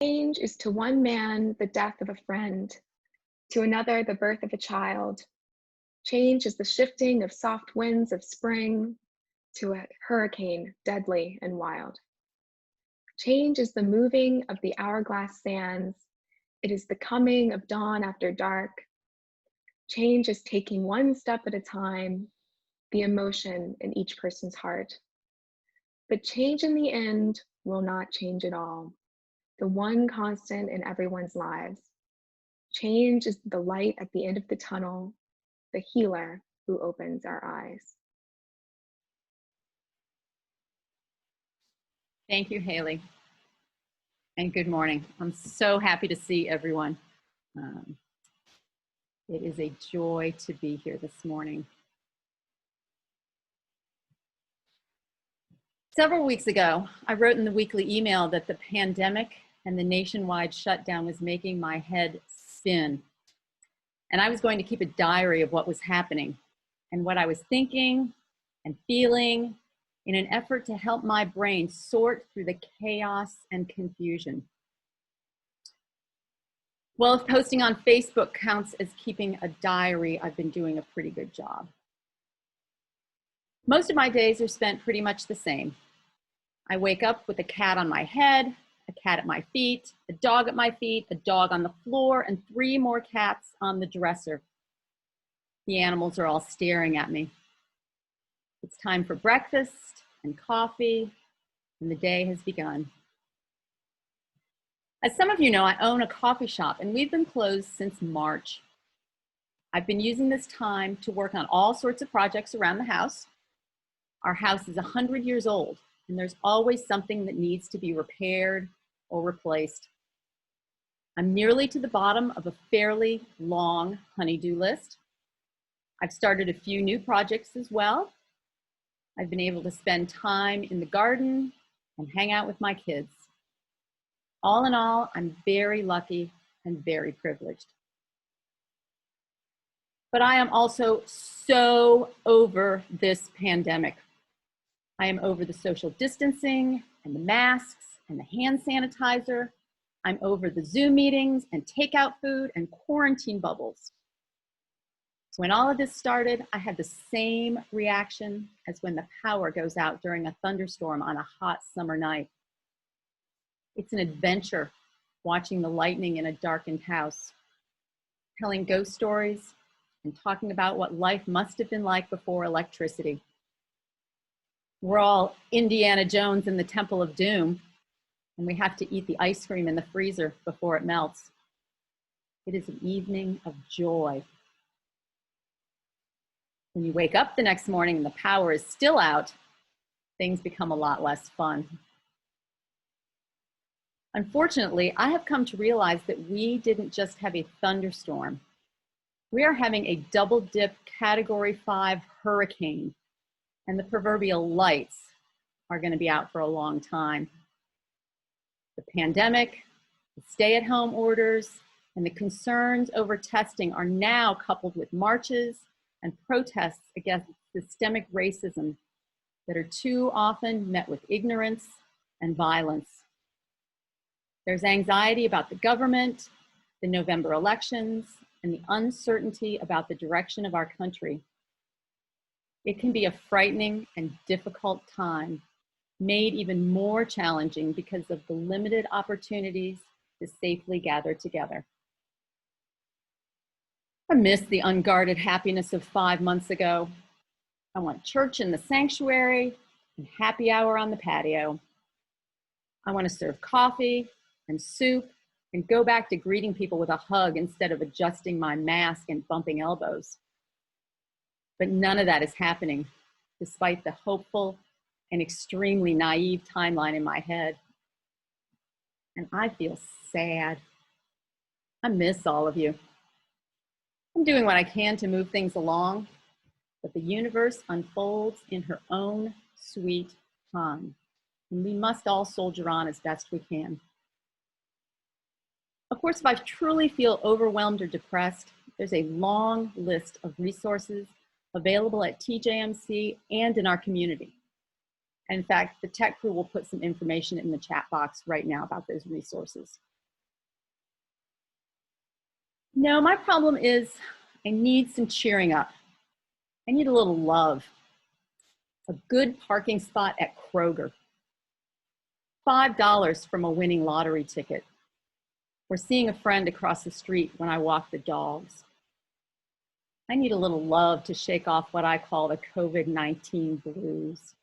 Change is to one man the death of a friend, to another the birth of a child. Change is the shifting of soft winds of spring, to a hurricane deadly and wild. Change is the moving of the hourglass sands. It is the coming of dawn after dark. Change is taking one step at a time, the emotion in each person's heart. But change in the end will not change at all, the one constant in everyone's lives. Change is the light at the end of the tunnel, the healer who opens our eyes. Thank you, Hayley. And good morning. I'm so happy to see everyone. It is a joy to be here this morning. Several weeks ago, I wrote in the weekly email that the pandemic and the nationwide shutdown was making my head spin. And I was going to keep a diary of what was happening and what I was thinking and feeling in an effort to help my brain sort through the chaos and confusion. Well, if posting on Facebook counts as keeping a diary, I've been doing a pretty good job. Most of my days are spent pretty much the same. I wake up with a cat on my head, a cat at my feet, a dog at my feet, a dog on the floor, and 3 more cats on the dresser. The animals are all staring at me. It's time for breakfast and coffee, and the day has begun. As some of you know, I own a coffee shop, and we've been closed since March. I've been using this time to work on all sorts of projects around the house. Our house is 100 years old, and there's always something that needs to be repaired or replaced. I'm nearly to the bottom of a fairly long honey-do list. I've started a few new projects as well. I've been able to spend time in the garden and hang out with my kids. All in all, I'm very lucky and very privileged. But I am also so over this pandemic. I am over the social distancing and the masks and the hand sanitizer. I'm over the Zoom meetings and takeout food and quarantine bubbles. When all of this started, I had the same reaction as when the power goes out during a thunderstorm on a hot summer night. It's an adventure watching the lightning in a darkened house, telling ghost stories, and talking about what life must have been like before electricity. We're all Indiana Jones in the Temple of Doom, and we have to eat the ice cream in the freezer before it melts. It is an evening of joy. When you wake up the next morning and the power is still out, things become a lot less fun. Unfortunately, I have come to realize that we didn't just have a thunderstorm. We are having a double-dip Category 5 hurricane, and the proverbial lights are going to be out for a long time. The pandemic, the stay-at-home orders, and the concerns over testing are now coupled with marches and protests against systemic racism that are too often met with ignorance and violence. There's anxiety about the government, the November elections, and the uncertainty about the direction of our country. It can be a frightening and difficult time, made even more challenging because of the limited opportunities to safely gather together. I miss the unguarded happiness of 5 months ago. I want church in the sanctuary and happy hour on the patio. I want to serve coffee and soup and go back to greeting people with a hug instead of adjusting my mask and bumping elbows. But none of that is happening, despite the hopeful and extremely naive timeline in my head. And I feel sad. I miss all of you. I'm doing what I can to move things along, but the universe unfolds in her own sweet time, and we must all soldier on as best we can. Of course, if I truly feel overwhelmed or depressed, there's a long list of resources available at TJMC and in our community. In fact, the tech crew will put some information in the chat box right now about those resources. No, my problem is I need some cheering up. I need a little love. A good parking spot at Kroger. $5 from a winning lottery ticket. Or seeing a friend across the street when I walk the dogs. I need a little love to shake off what I call the COVID-19 blues.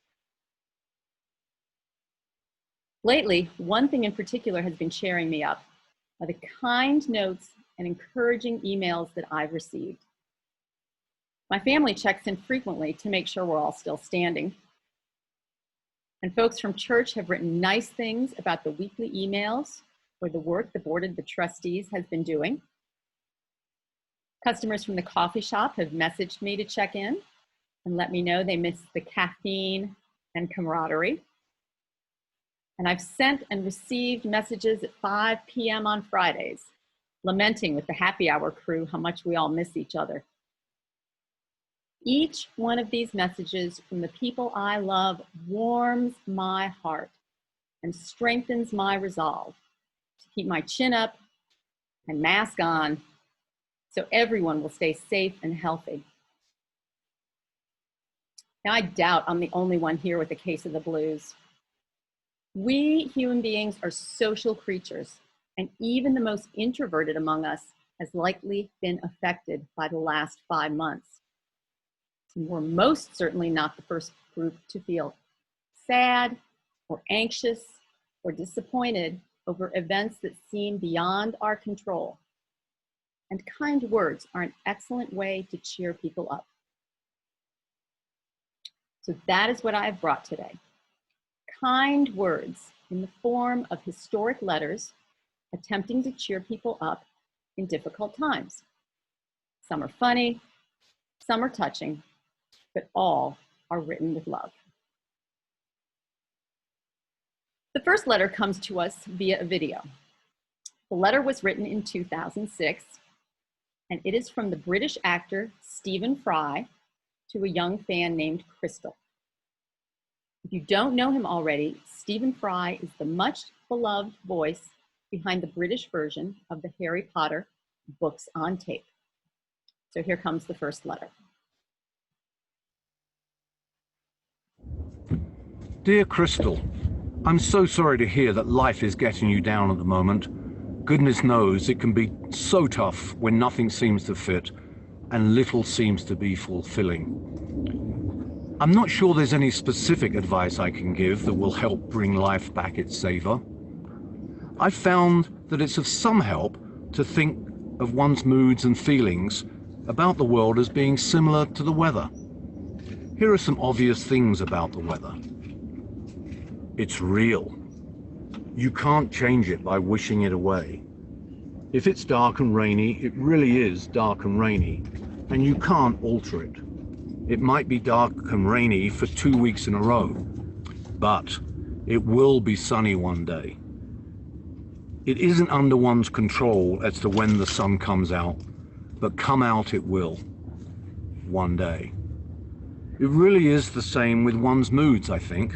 Lately, one thing in particular has been cheering me up are the kind notes and encouraging emails that I've received. My family checks in frequently to make sure we're all still standing. And folks from church have written nice things about the weekly emails or the work the Board of the Trustees has been doing. Customers from the coffee shop have messaged me to check in and let me know they miss the caffeine and camaraderie. And I've sent and received messages at 5 p.m. on Fridays, lamenting with the happy hour crew how much we all miss each other. Each one of these messages from the people I love warms my heart and strengthens my resolve to keep my chin up and mask on so everyone will stay safe and healthy. Now, I doubt I'm the only one here with a case of the blues. We human beings are social creatures, and even the most introverted among us has likely been affected by the last 5 months. And we're most certainly not the first group to feel sad or anxious or disappointed over events that seem beyond our control. And kind words are an excellent way to cheer people up. So that is what I have brought today. Kind words in the form of historic letters attempting to cheer people up in difficult times. Some are funny, some are touching, but all are written with love. The first letter comes to us via a video. The letter was written in 2006, and it is from the British actor Stephen Fry to a young fan named Crystal. If you don't know him already, Stephen Fry is the much beloved voice behind the British version of the Harry Potter books on tape. So here comes the first letter. Dear Crystal, I'm so sorry to hear that life is getting you down at the moment. Goodness knows it can be so tough when nothing seems to fit and little seems to be fulfilling. I'm not sure there's any specific advice I can give that will help bring life back its savor. I've found that it's of some help to think of one's moods and feelings about the world as being similar to the weather. Here are some obvious things about the weather. It's real. You can't change it by wishing it away. If it's dark and rainy, it really is dark and rainy, and you can't alter it. It might be dark and rainy for 2 weeks in a row, but it will be sunny one day. It isn't under one's control as to when the sun comes out, but come out it will, one day. It really is the same with one's moods, I think.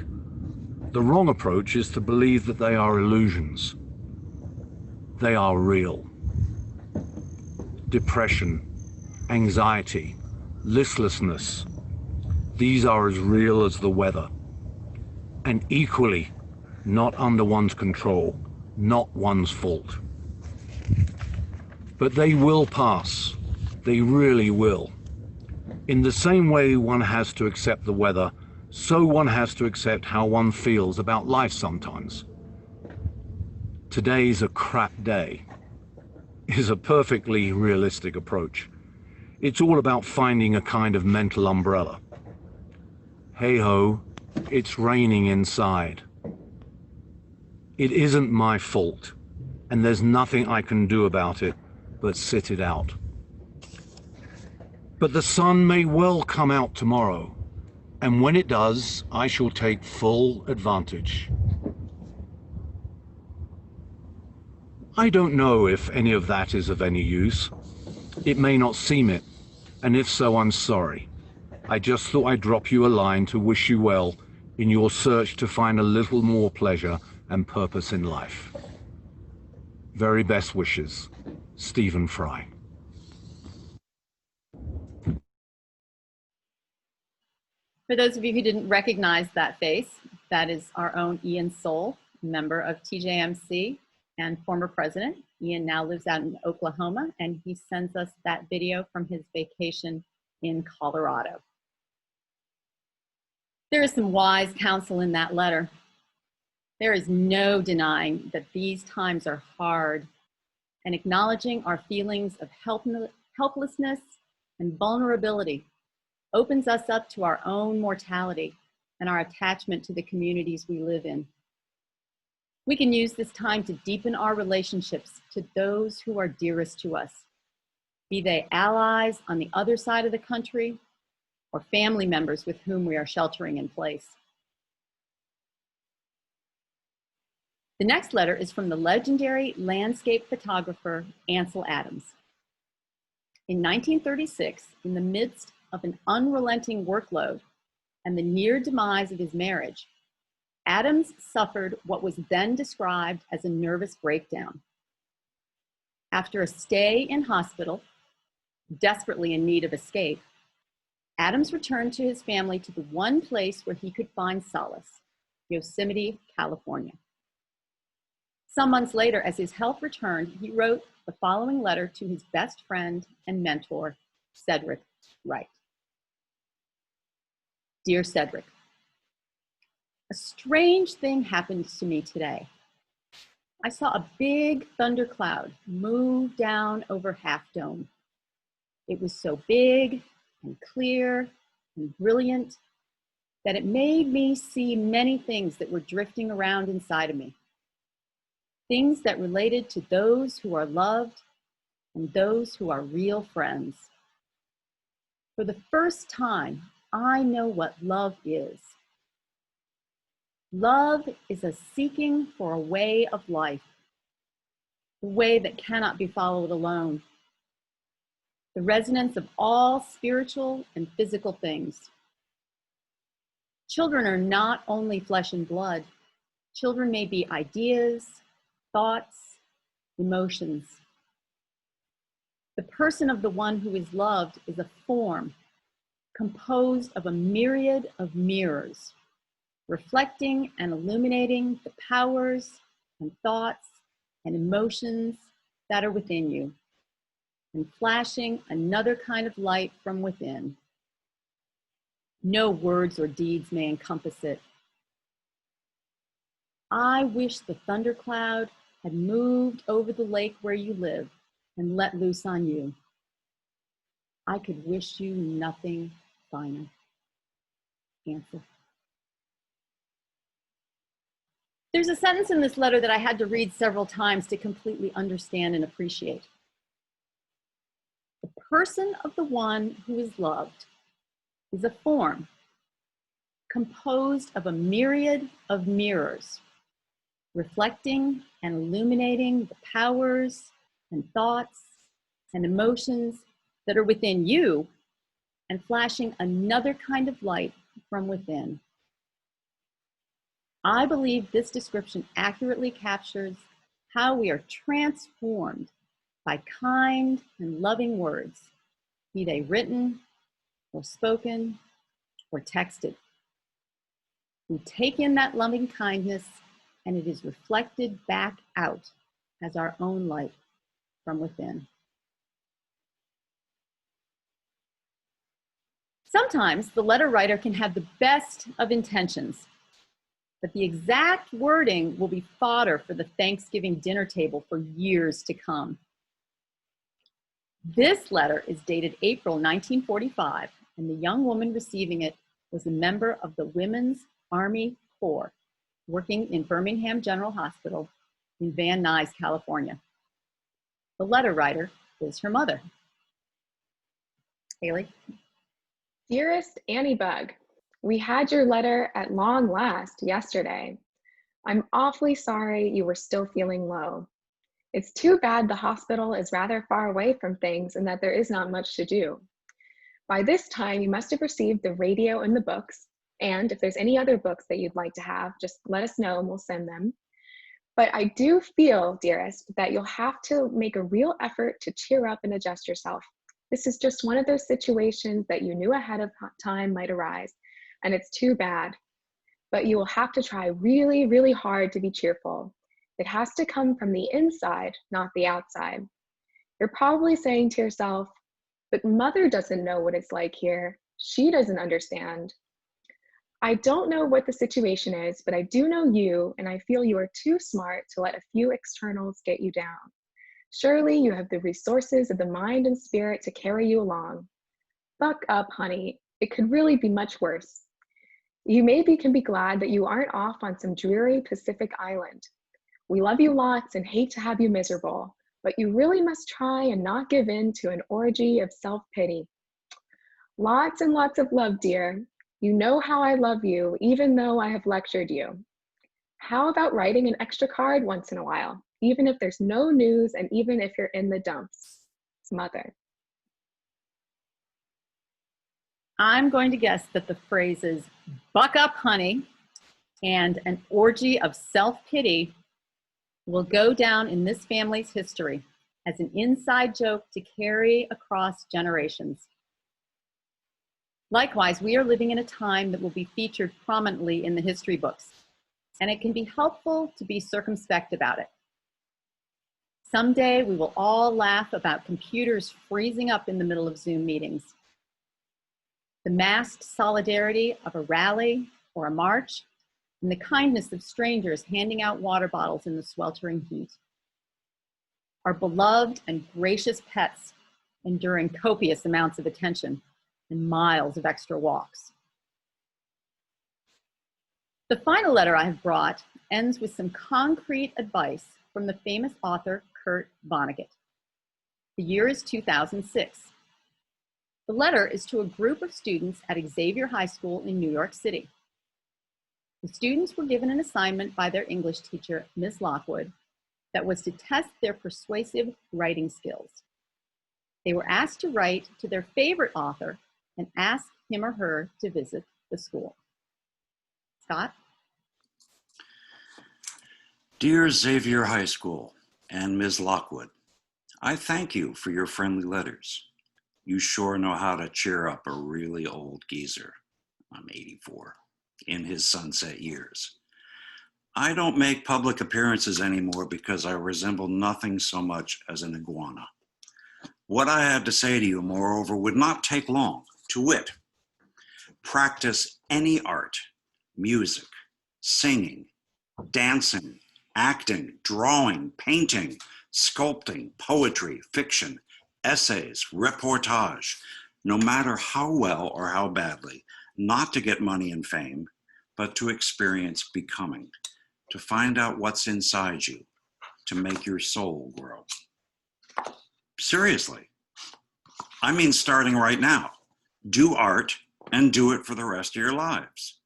The wrong approach is to believe that they are illusions. They are real. Depression, anxiety, listlessness, these are as real as the weather, and equally not under one's control, not one's fault. But they will pass. They really will. In the same way one has to accept the weather, so one has to accept how one feels about life sometimes. Today's a crap day is a perfectly realistic approach. It's all about finding a kind of mental umbrella. Hey ho, it's raining inside. It isn't my fault, and there's nothing I can do about it but sit it out. But the sun may well come out tomorrow, and when it does, I shall take full advantage. I don't know if any of that is of any use. It may not seem it, and if so, I'm sorry. I just thought I'd drop you a line to wish you well in your search to find a little more pleasure and purpose in life. Very best wishes, Stephen Fry. For those of you who didn't recognize that face, that is our own Ian Soul, member of TJMC and former president. Ian now lives out in Oklahoma, and he sends us that video from his vacation in Colorado. There is some wise counsel in that letter. There is no denying that these times are hard, and acknowledging our feelings of helplessness and vulnerability opens us up to our own mortality and our attachment to the communities we live in. We can use this time to deepen our relationships to those who are dearest to us, be they allies on the other side of the country or family members with whom we are sheltering in place. The next letter is from the legendary landscape photographer Ansel Adams. In 1936, in the midst of an unrelenting workload and the near demise of his marriage, Adams suffered what was then described as a nervous breakdown. After a stay in hospital, desperately in need of escape, Adams returned to his family to the one place where he could find solace, Yosemite, California. Some months later, as his health returned, he wrote the following letter to his best friend and mentor, Cedric Wright. Dear Cedric, a strange thing happened to me today. I saw a big thundercloud move down over Half Dome. It was so big and clear and brilliant that it made me see many things that were drifting around inside of me. Things that related to those who are loved and those who are real friends. For the first time, I know what love is. Love is a seeking for a way of life, a way that cannot be followed alone. The resonance of all spiritual and physical things. Children are not only flesh and blood. Children may be ideas, thoughts, emotions. The person of the one who is loved is a form composed of a myriad of mirrors, reflecting and illuminating the powers and thoughts and emotions that are within you, and flashing another kind of light from within. No words or deeds may encompass it. I wish the thundercloud had moved over the lake where you live and let loose on you. I could wish you nothing finer. Ansel. There's a sentence in this letter that I had to read several times to completely understand and appreciate. The person of the one who is loved is a form composed of a myriad of mirrors, reflecting and illuminating the powers and thoughts and emotions that are within you and flashing another kind of light from within. I believe this description accurately captures how we are transformed by kind and loving words, be they written or spoken or texted. We take in that loving kindness and it is reflected back out as our own light from within. Sometimes the letter writer can have the best of intentions, but the exact wording will be fodder for the Thanksgiving dinner table for years to come. This letter is dated April 1945, and the young woman receiving it was a member of the Women's Army Corps, working in Birmingham General Hospital in Van Nuys, California. The letter writer is her mother. Hayley. Dearest Annie Bug, we had your letter at long last yesterday. I'm awfully sorry you were still feeling low. It's too bad the hospital is rather far away from things and that there is not much to do. By this time, you must have received the radio and the books, and if there's any other books that you'd like to have, just let us know and we'll send them. But I do feel, dearest, that you'll have to make a real effort to cheer up and adjust yourself. This is just one of those situations that you knew ahead of time might arise, and it's too bad. But you will have to try really, really hard to be cheerful. It has to come from the inside, not the outside. You're probably saying to yourself, but Mother doesn't know what it's like here. She doesn't understand. I don't know what the situation is, but I do know you, and I feel you are too smart to let a few externals get you down. Surely you have the resources of the mind and spirit to carry you along. Buck up, honey. It could really be much worse. You maybe can be glad that you aren't off on some dreary Pacific island. We love you lots and hate to have you miserable, but you really must try and not give in to an orgy of self-pity. Lots and lots of love, dear. You know how I love you, even though I have lectured you. How about writing an extra card once in a while, even if there's no news and even if you're in the dumps? Mother. I'm going to guess that the phrases "buck up, honey" and "an orgy of self-pity" will go down in this family's history as an inside joke to carry across generations. Likewise, we are living in a time that will be featured prominently in the history books, and it can be helpful to be circumspect about it. Someday we will all laugh about computers freezing up in the middle of Zoom meetings. The masked solidarity of a rally or a march, and the kindness of strangers handing out water bottles in the sweltering heat. Our beloved and gracious pets enduring copious amounts of attention and miles of extra walks. The final letter I have brought ends with some concrete advice from the famous author Kurt Vonnegut. The year is 2006. The letter is to a group of students at Xavier High School in New York City. The students were given an assignment by their English teacher, Ms. Lockwood, that was to test their persuasive writing skills. They were asked to write to their favorite author and ask him or her to visit the school. Scott? Dear Xavier High School and Ms. Lockwood, I thank you for your friendly letters. You sure know how to cheer up a really old geezer, I'm 84, in his sunset years. I don't make public appearances anymore because I resemble nothing so much as an iguana. What I have to say to you, moreover, would not take long. To wit, practice any art, music, singing, dancing, acting, drawing, painting, sculpting, poetry, fiction, essays, reportage, no matter how well or how badly, not to get money and fame, but to experience becoming, to find out what's inside you, to make your soul grow. Seriously, I mean starting right now. Do art and do it for the rest of your lives.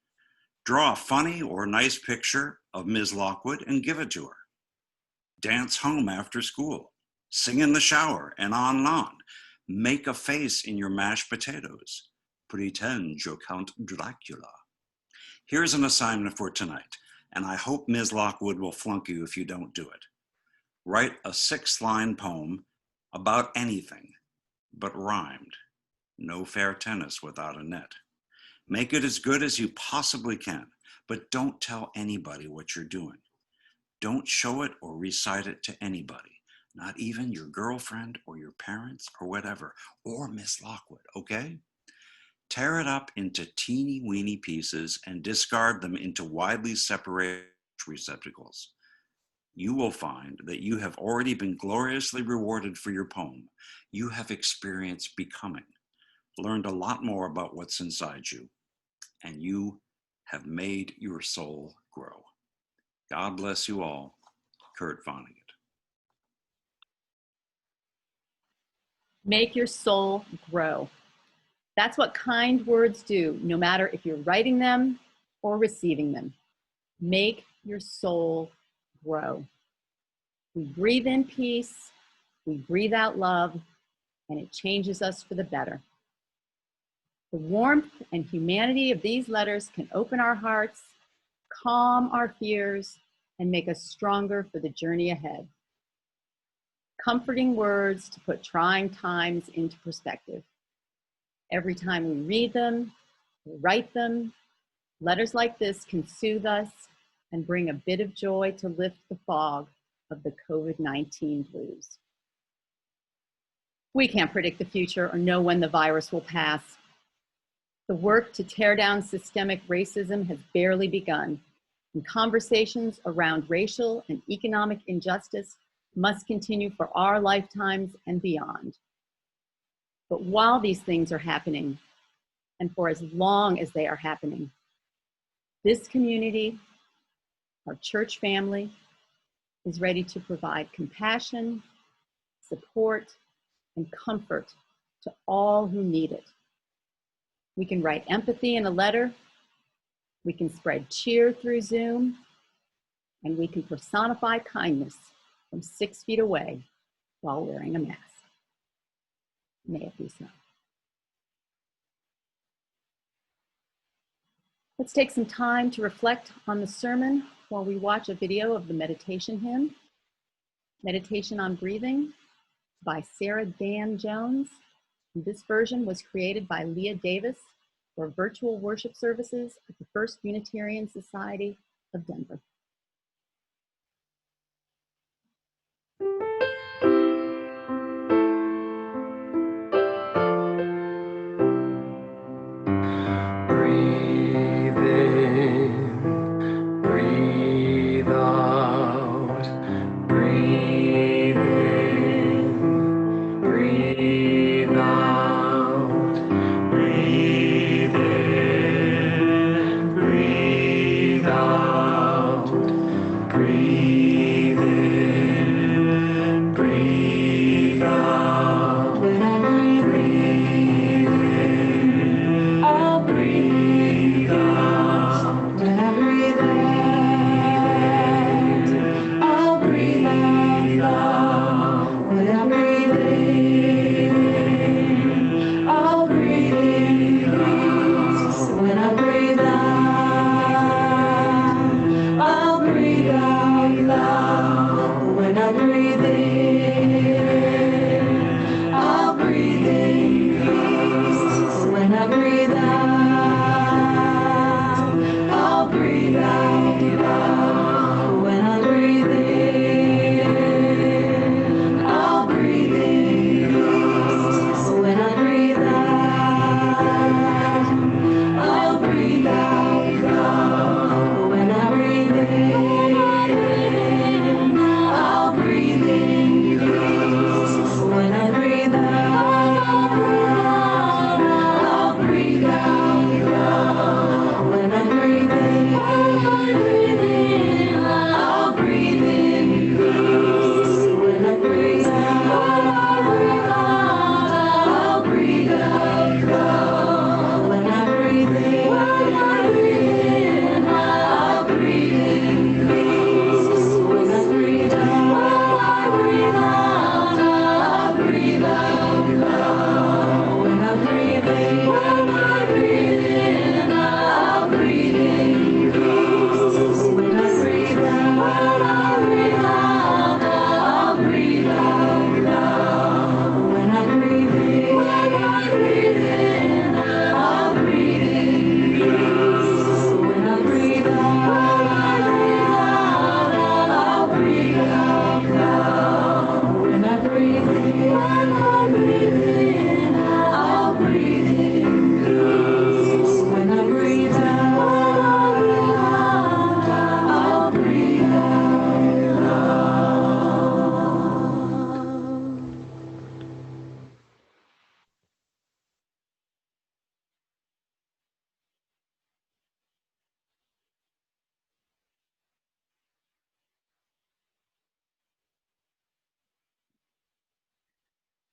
Draw a funny or nice picture of Ms. Lockwood and give it to her. Dance home after school. Sing in the shower and on and on. Make a face in your mashed potatoes. Pretend you're Count Dracula. Here's an assignment for tonight, and I hope Ms. Lockwood will flunk you if you don't do it. Write a 6-line poem about anything, but rhymed. No fair tennis without a net. Make it as good as you possibly can, but don't tell anybody what you're doing. Don't show it or recite it to anybody, not even your girlfriend or your parents or whatever, or Miss Lockwood, okay? Tear it up into teeny weeny pieces and discard them into widely separated receptacles. You will find that you have already been gloriously rewarded for your poem. You have experienced becoming, learned a lot more about what's inside you, and you have made your soul grow. God bless you all. Kurt Vonnegut. Make your soul grow. That's what kind words do, no matter if you're writing them or receiving them. Make your soul grow. We breathe in peace, we breathe out love, and it changes us for the better. The warmth and humanity of these letters can open our hearts, calm our fears, and make us stronger for the journey ahead. Comforting words to put trying times into perspective. Every time we read them, we write them, Letters like this can soothe us and bring a bit of joy to lift the fog of the COVID-19 blues. We can't predict the future or know when the virus will pass. The work to tear down systemic racism has barely begun, and conversations around racial and economic injustice must continue for our lifetimes and beyond. But while these things are happening, and for as long as they are happening, this community, our church family, is ready to provide compassion, support, and comfort to all who need it. We can write empathy in a letter, we can spread cheer through Zoom, and we can personify kindness from 6 feet away while wearing a mask. May it be so. Let's take some time to reflect on the sermon while we watch a video of the meditation hymn, Meditation on Breathing by Sarah Dan Jones. This version was created by Leah Davis for virtual worship services at the First Unitarian Society of Denver.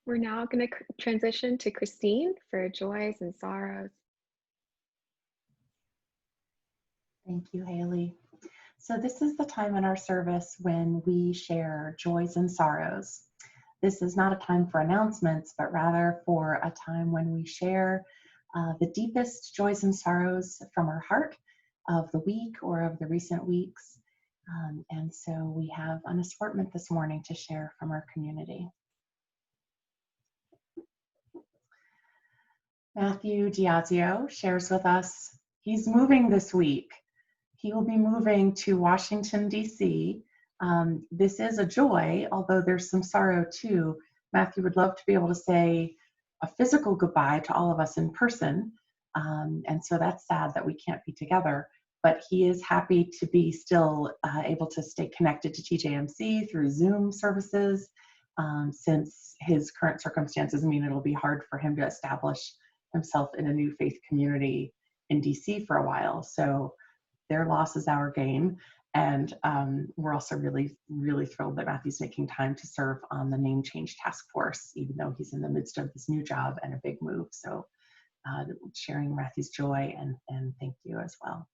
We're now going to transition to Christine for joys and sorrows. Thank you, Hayley. So this is the time in our service when we share joys and sorrows. This is not a time for announcements, but rather for a time when we share the deepest joys and sorrows from our heart of the week or of the recent weeks. And so we have an assortment this morning to share from our community. Matthew Diazio shares with us, He's moving this week. He will be moving to Washington, D.C. This is a joy, although there's some sorrow too. Matthew would love to be able to say a physical goodbye to all of us in person. And so that's sad that we can't be together. But he is happy to be still able to stay connected to TJMC through Zoom services, since his current circumstances mean it'll be hard for him to establish himself in a new faith community in DC for a while. So their loss is our gain. And we're also really, really thrilled that Matthew's making time to serve on the name change task force, even though he's in the midst of this new job and a big move. So sharing Matthew's joy and thank you as well.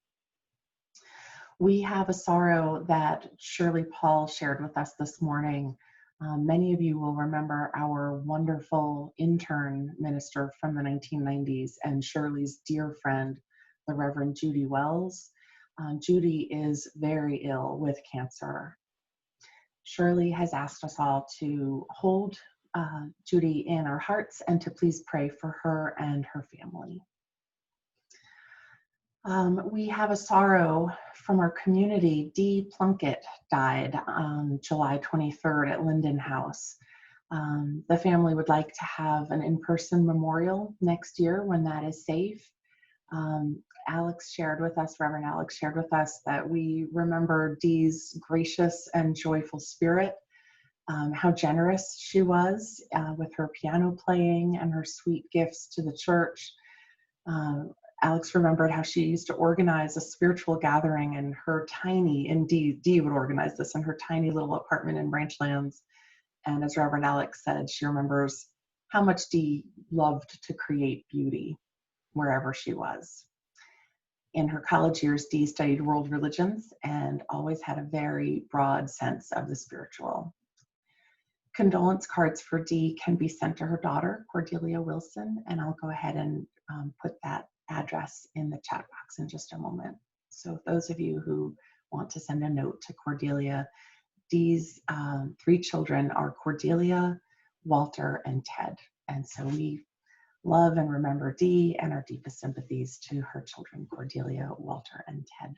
We have a sorrow that Shirley Paul shared with us this morning. Many of you will remember our wonderful intern minister from the 1990s and Shirley's dear friend, the Reverend Judy Wells. Judy is very ill with cancer. Shirley has asked us all to hold Judy in our hearts and to please pray for her and her family. We have a sorrow from our community. Dee Plunkett died on July 23rd at Linden House. The family would like to have an in-person memorial next year when that is safe. Alex shared with us, Reverend Alex shared with us that we remember Dee's gracious and joyful spirit, how generous she was with her piano playing and her sweet gifts to the church. Alex remembered how she used to organize a spiritual gathering in her tiny, indeed, Dee would organize this in her tiny little apartment in Branchlands. And as Reverend Alex said, she remembers how much Dee loved to create beauty wherever she was. In her college years, Dee studied world religions and always had a very broad sense of the spiritual. Condolence cards for Dee can be sent to her daughter, Cordelia Wilson, and I'll go ahead and put that address in the chat box in just a moment. So those of you who want to send a note to Cordelia, Dee's 3 children are Cordelia, Walter, and Ted. And so we love and remember Dee and our deepest sympathies to her children, Cordelia, Walter, and Ted.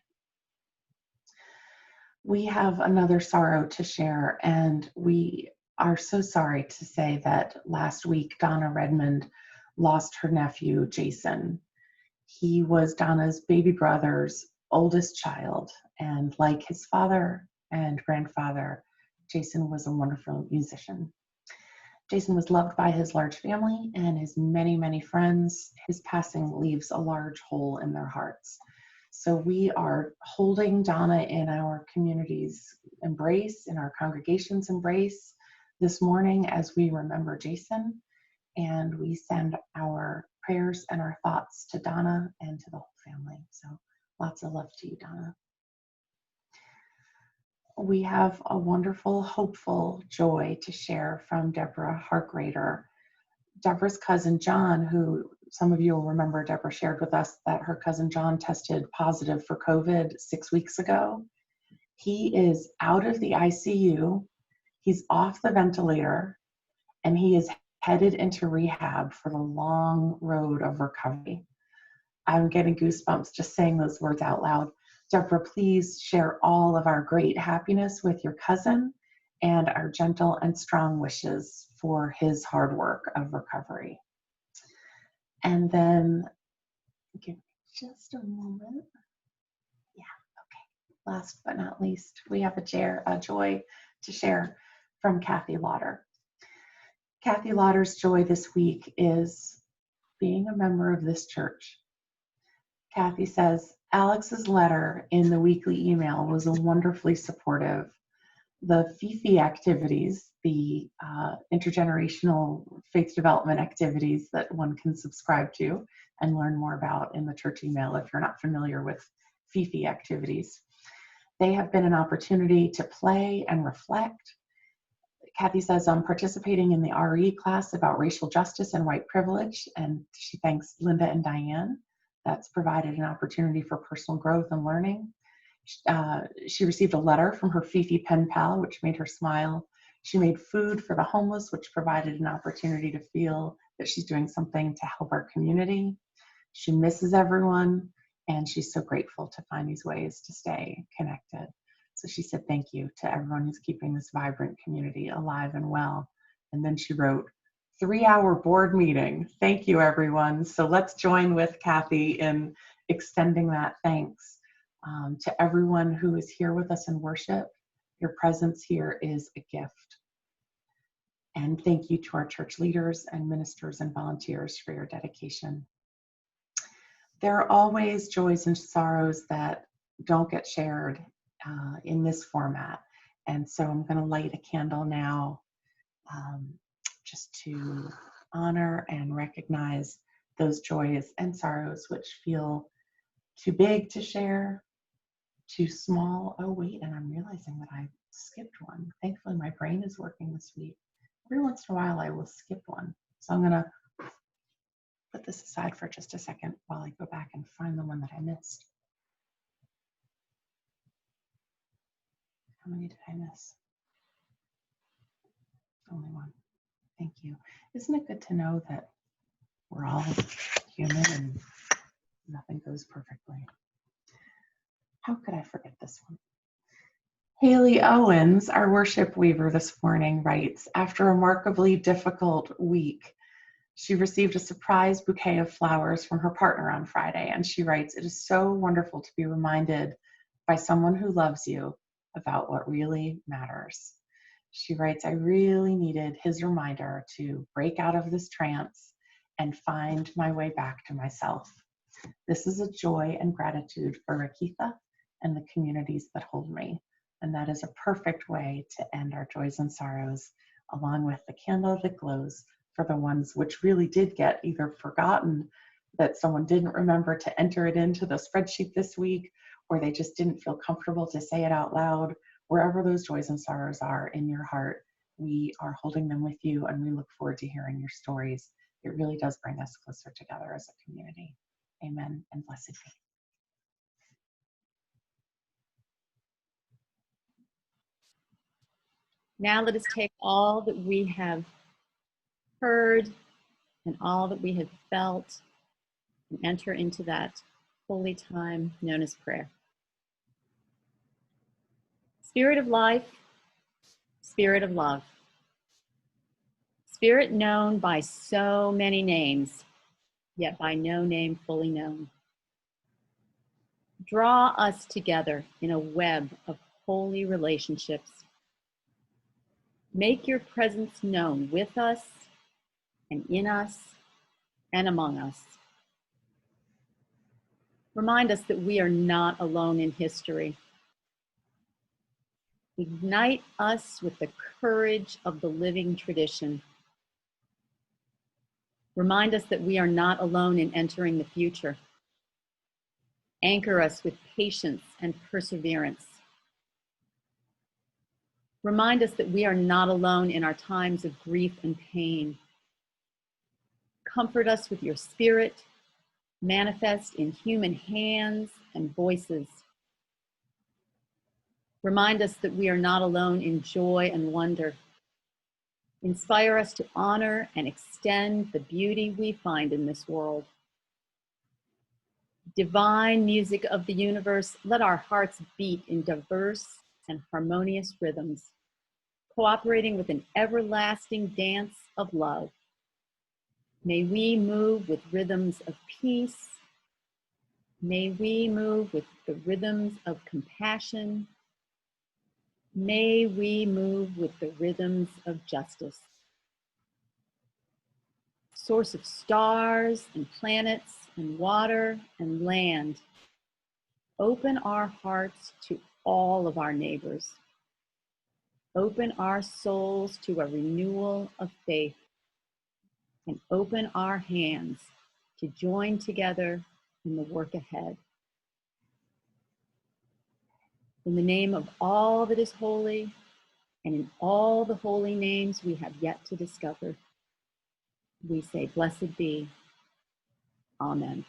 We have another sorrow to share, and we are so sorry to say that last week Donna Redmond lost her nephew, Jason. He was Donna's baby brother's oldest child, and like his father and grandfather, Jason was a wonderful musician. Jason was loved by his large family and his many, many friends. His passing leaves a large hole in their hearts. So we are holding Donna in our community's embrace, in our congregation's embrace this morning as we remember Jason, and we send our prayers and our thoughts to Donna and to the whole family. So lots of love to you, Donna. We have a wonderful, hopeful joy to share from Deborah Hargrader. Deborah's cousin John, who some of you will remember, Deborah shared with us that her cousin John tested positive for COVID 6 weeks ago. He is out of the ICU, he's off the ventilator, and he is headed into rehab for the long road of recovery. I'm getting goosebumps just saying those words out loud. Deborah, please share all of our great happiness with your cousin and our gentle and strong wishes for his hard work of recovery. And then, give me just a moment. Yeah, okay. Last but not least, we have a joy to share from Kathy Lauder. Kathy Lauder's joy this week is being a member of this church. Kathy says, Alex's letter in the weekly email was wonderfully supportive. The FIFI activities, the intergenerational faith development activities that one can subscribe to and learn more about in the church email if you're not familiar with FIFI activities. They have been an opportunity to play and reflect. Kathy says, I'm participating in the RE class about racial justice and white privilege, and she thanks Linda and Diane. That's provided an opportunity for personal growth and learning. She received a letter from her Fifi pen pal, which made her smile. She made food for the homeless, which provided an opportunity to feel that she's doing something to help our community. She misses everyone, And she's so grateful to find these ways to stay connected. So she said, thank you to everyone who's keeping this vibrant community alive and well. And then she wrote, 3-hour board meeting. Thank you, everyone. So let's join with Kathy in extending that thanks to everyone who is here with us in worship. Your presence here is a gift. And thank you to our church leaders and ministers and volunteers for your dedication. There are always joys and sorrows that don't get shared in this format. And so I'm going to light a candle now just to honor and recognize those joys and sorrows which feel too big to share, too small. Oh, wait, and I'm realizing that I skipped one. Thankfully, my brain is working this week. Every once in a while, I will skip one. So I'm going to put this aside for just a second while I go back and find the one that I missed. How many did I miss? Only one. Thank you. Isn't it good to know that we're all human and nothing goes perfectly? How could I forget this one? Haley Owens, our worship weaver this morning, writes, after a remarkably difficult week, she received a surprise bouquet of flowers from her partner on Friday, and she writes, it is so wonderful to be reminded by someone who loves you about what really matters. She writes, I really needed his reminder to break out of this trance and find my way back to myself. This is a joy and gratitude for Rakitha and the communities that hold me. And that is a perfect way to end our joys and sorrows, along with the candle that glows for the ones which really did get either forgotten, that someone didn't remember to enter it into the spreadsheet this week, or they just didn't feel comfortable to say it out loud. Wherever those joys and sorrows are in your heart, we are holding them with you, and we look forward to hearing your stories. It really does bring us closer together as a community. Amen and blessed be. Now let us take all that we have heard and all that we have felt and enter into that holy time known as prayer. Spirit of life, Spirit of love, Spirit known by so many names, yet by no name fully known. Draw us together in a web of holy relationships. Make your presence known with us and in us and among us. Remind us that we are not alone in history. Ignite us with the courage of the living tradition. Remind us that we are not alone in entering the future. Anchor us with patience and perseverance. Remind us that we are not alone in our times of grief and pain. Comfort us with your spirit, manifest in human hands and voices. Remind us that we are not alone in joy and wonder. Inspire us to honor and extend the beauty we find in this world. Divine music of the universe, let our hearts beat in diverse and harmonious rhythms, cooperating with an everlasting dance of love. May we move with rhythms of peace. May we move with the rhythms of compassion. May we move with the rhythms of justice. Source of stars and planets and water and land, open our hearts to all of our neighbors. Open our souls to a renewal of faith, and open our hands to join together in the work ahead. In the name of all that is holy, and in all the holy names we have yet to discover, we say, blessed be. Amen.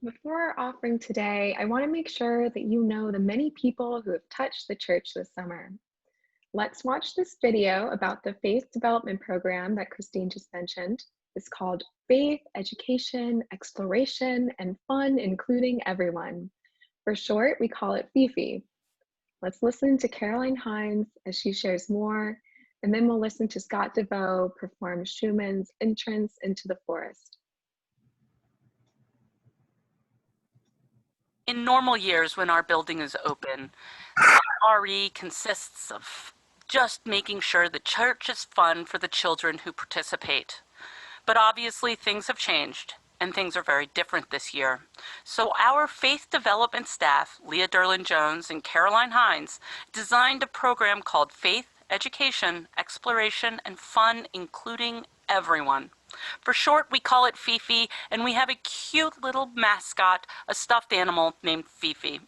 Before offering today, I want to make sure that you know the many people who have touched the church this summer. Let's watch this video about the faith development program that Christine just mentioned. It's called Faith, Education, Exploration, and Fun, Including Everyone. For short, we call it FIFI. Let's listen to Caroline Hines as she shares more, and then we'll listen to Scott DeVoe perform Schumann's Entrance into the Forest. In normal years when our building is open, RE consists of just making sure the church is fun for the children who participate. But obviously things have changed, and things are very different this year. So our faith development staff, Leah Derlin-Jones and Caroline Hines, designed a program called Faith, Education, Exploration, and Fun, Including Everyone. For short, we call it Fifi, and we have a cute little mascot, a stuffed animal named Fifi.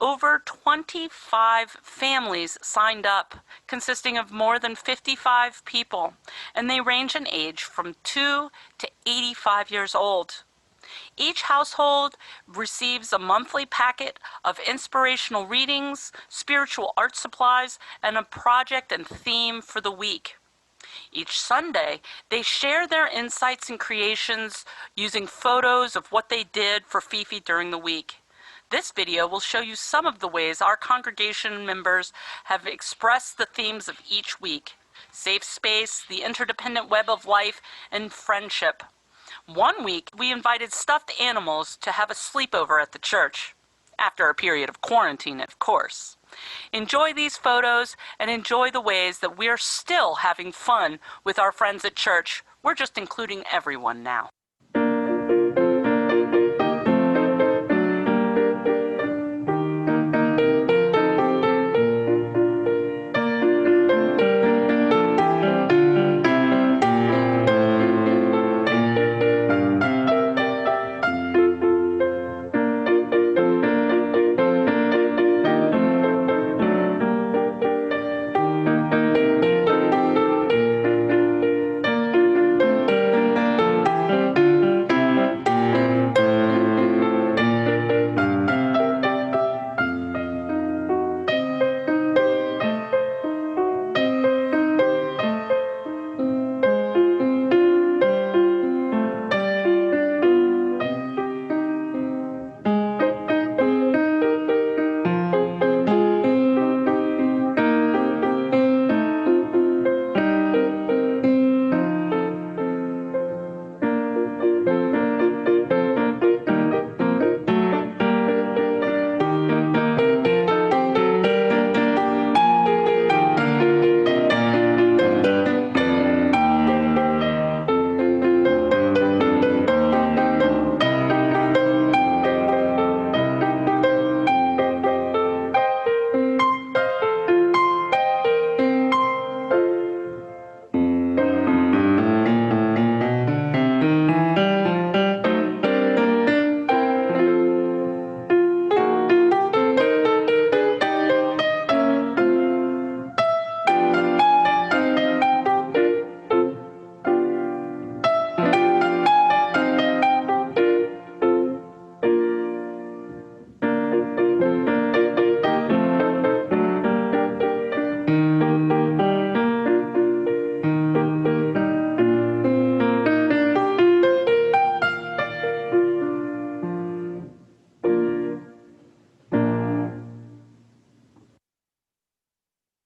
Over 25 families signed up, consisting of more than 55 people, and they range in age from 2 to 85 years old. Each household receives a monthly packet of inspirational readings, spiritual art supplies, and a project and theme for the week. Each Sunday, they share their insights and creations using photos of what they did for Fifi during the week. This video will show you some of the ways our congregation members have expressed the themes of each week: safe space, the interdependent web of life, and friendship. One week, we invited stuffed animals to have a sleepover at the church, after a period of quarantine, of course. Enjoy these photos and enjoy the ways that we are still having fun with our friends at church. We're just including everyone now.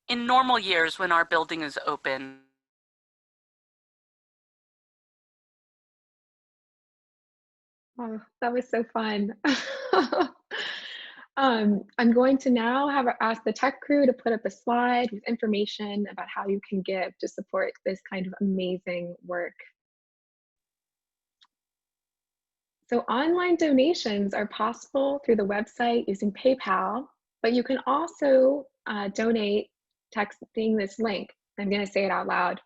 In normal years when our building is open, Oh, that was so fun. I'm going to now ask the tech crew to put up a slide with information about how you can give to support this kind of amazing work. So online donations are possible through the website using PayPal, but you can also donate texting this link. I'm going to say it out loud: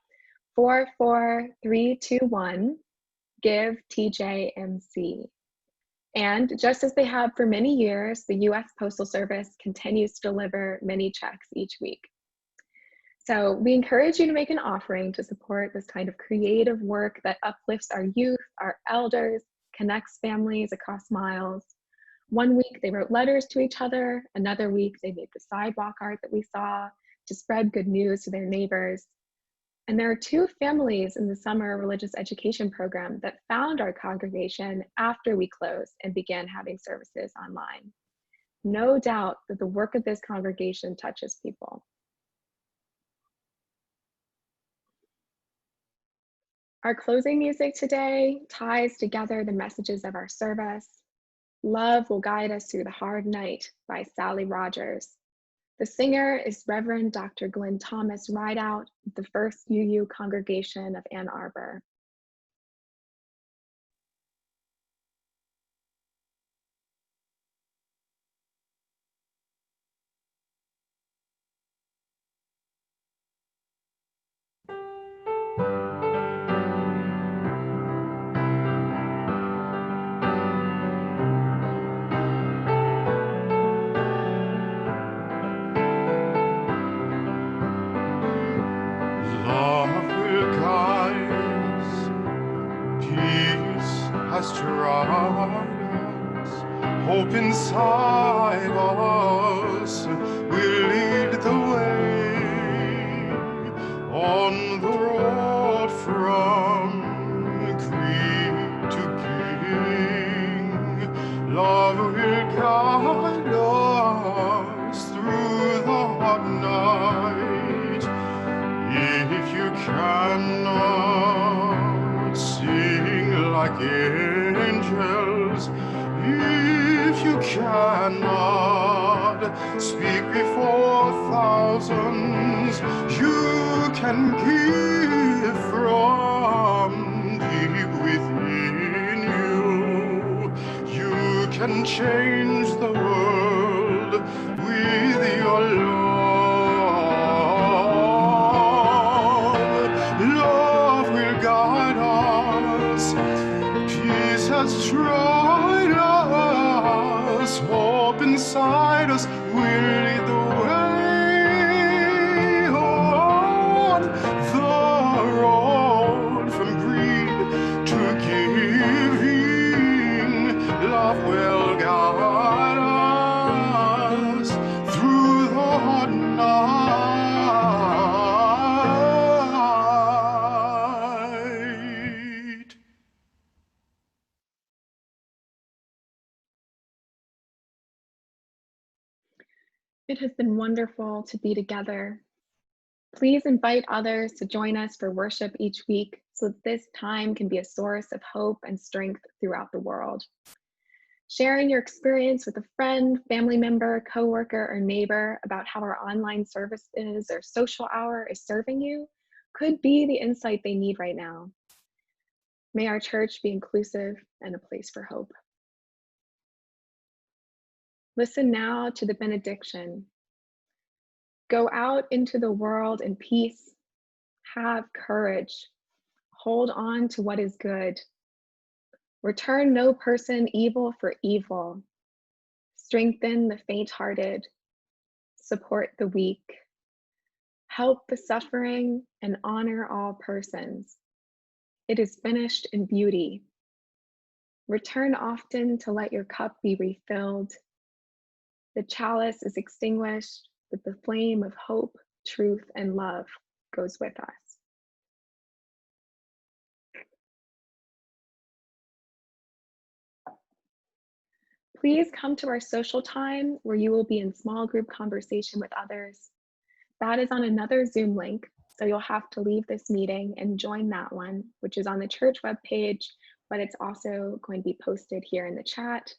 44321 give TJMC. And just as they have for many years, the US Postal Service continues to deliver many checks each week. So we encourage you to make an offering to support this kind of creative work that uplifts our youth, our elders, connects families across miles. One week they wrote letters to each other. Another week they made the sidewalk art that we saw. to spread good news to their neighbors. And there are 2 families in the summer religious education program that found our congregation after we closed and began having services online. No doubt that the work of this congregation touches people. Our closing music today ties together the messages of our service. Love Will Guide Us Through the Hard Night by Sally Rogers. The singer is Reverend Dr. Glenn Thomas Rideout, the First UU Congregation of Ann Arbor. Has tried us, hope inside us will lead the way on the road from creed to king. Love will guide us through the hot night. If you cannot sing like angels, if you cannot speak before thousands, you can give from deep within you. You can change the world with your love. Love will guide us. Peace has tried us. Hope inside us will lead the way on the road from greed to giving. Love will guide us through the hot night. It has been wonderful to be together. Please invite others to join us for worship each week so that this time can be a source of hope and strength throughout the world. Sharing your experience with a friend, family member, coworker, or neighbor about how our online services or social hour is serving you could be the insight they need right now. May our church be inclusive and a place for hope. Listen now to the benediction. Go out into the world in peace. Have courage. Hold on to what is good. Return no person evil for evil. Strengthen the faint-hearted. Support the weak. Help the suffering and honor all persons. It is finished in beauty. Return often to let your cup be refilled. The chalice is extinguished, but the flame of hope, truth, and love goes with us. Please come to our social time where you will be in small group conversation with others. That is on another Zoom link, so you'll have to leave this meeting and join that one, which is on the church webpage, but it's also going to be posted here in the chat.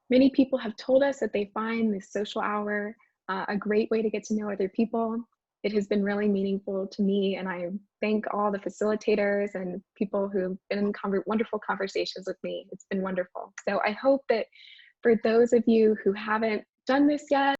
Many people have told us that they find this social hour a great way to get to know other people. It has been really meaningful to me, and I thank all the facilitators and people who've been in wonderful conversations with me. It's been wonderful. So I hope that for those of you who haven't done this yet,